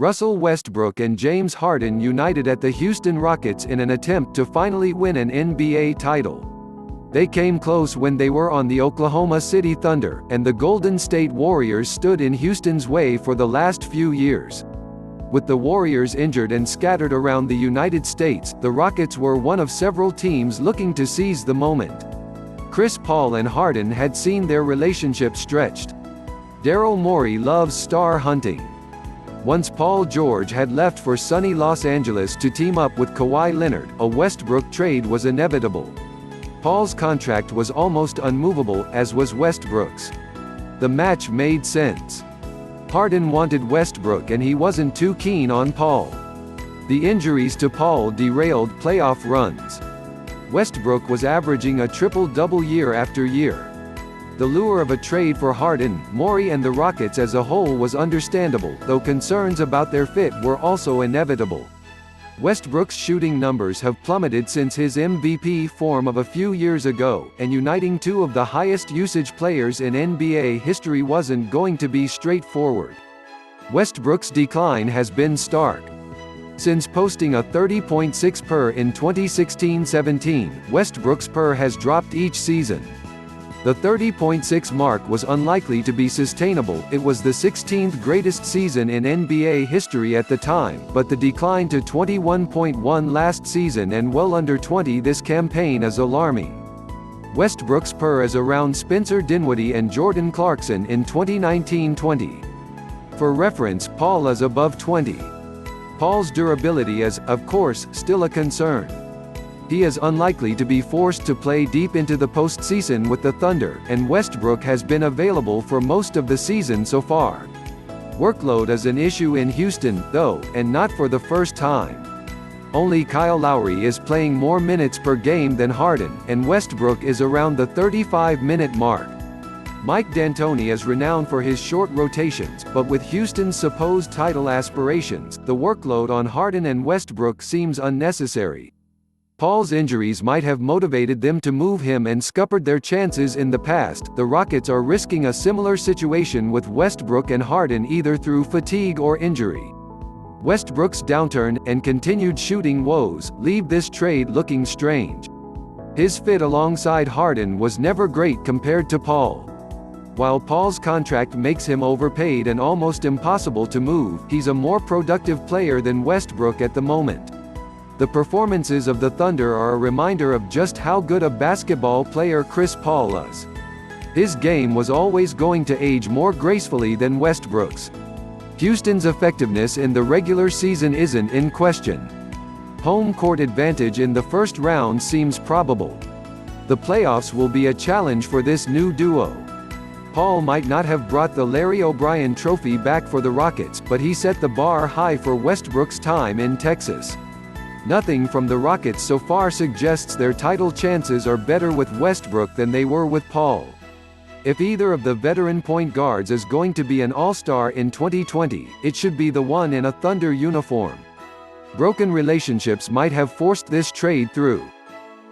Russell Westbrook and James Harden united at the Houston Rockets in an attempt to finally win an NBA title. They came close when they were on the Oklahoma City Thunder, and the Golden State Warriors stood in Houston's way for the last few years. With the Warriors injured and scattered around the United States, the Rockets were one of several teams looking to seize the moment. Chris Paul and Harden had seen their relationship stretched. Daryl Morey loves star hunting. Once Paul George had left for sunny Los Angeles to team up with Kawhi Leonard, a Westbrook trade was inevitable. Paul's contract was almost unmovable, as was Westbrook's. The match made sense. Harden wanted Westbrook and he wasn't too keen on Paul. The injuries to Paul derailed playoff runs. Westbrook was averaging a triple-double year after year. The lure of a trade for Harden, Morey and the Rockets as a whole was understandable, though concerns about their fit were also inevitable. Westbrook's shooting numbers have plummeted since his MVP form of a few years ago, and uniting two of the highest usage players in NBA history wasn't going to be straightforward. Westbrook's decline has been stark. Since posting a 30.6 PER in 2016-17, Westbrook's PER has dropped each season. The 30.6 mark was unlikely to be sustainable. It was the 16th greatest season in NBA history at the time, but the decline to 21.1 last season and well under 20 this campaign is alarming. Westbrook's PER is around Spencer Dinwiddie and Jordan Clarkson in 2019-20. For reference, Paul is above 20. Paul's durability is, of course, still a concern. He is unlikely to be forced to play deep into the postseason with the Thunder, and Westbrook has been available for most of the season so far. Workload is an issue in Houston, though, and not for the first time. Only Kyle Lowry is playing more minutes per game than Harden, and Westbrook is around the 35-minute mark. Mike D'Antoni is renowned for his short rotations, but with Houston's supposed title aspirations, the workload on Harden and Westbrook seems unnecessary. Paul's injuries might have motivated them to move him and scuppered their chances in the past. The Rockets are risking a similar situation with Westbrook and Harden either through fatigue or injury. Westbrook's downturn, and continued shooting woes, leave this trade looking strange. His fit alongside Harden was never great compared to Paul. While Paul's contract makes him overpaid and almost impossible to move, he's a more productive player than Westbrook at the moment. The performances of the Thunder are a reminder of just how good a basketball player Chris Paul is. His game was always going to age more gracefully than Westbrook's. Houston's effectiveness in the regular season isn't in question. Home court advantage in the first round seems probable. The playoffs will be a challenge for this new duo. Paul might not have brought the Larry O'Brien Trophy back for the Rockets, but he set the bar high for Westbrook's time in Texas. Nothing from the Rockets so far suggests their title chances are better with Westbrook than they were with Paul. If either of the veteran point guards is going to be an all-star in 2020, it should be the one in a Thunder uniform. Broken relationships might have forced this trade through.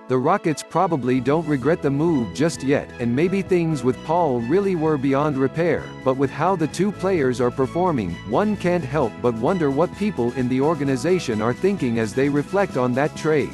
The Rockets probably don't regret the move just yet, and maybe things with Paul really were beyond repair, but with how the two players are performing, one can't help but wonder what people in the organization are thinking as they reflect on that trade.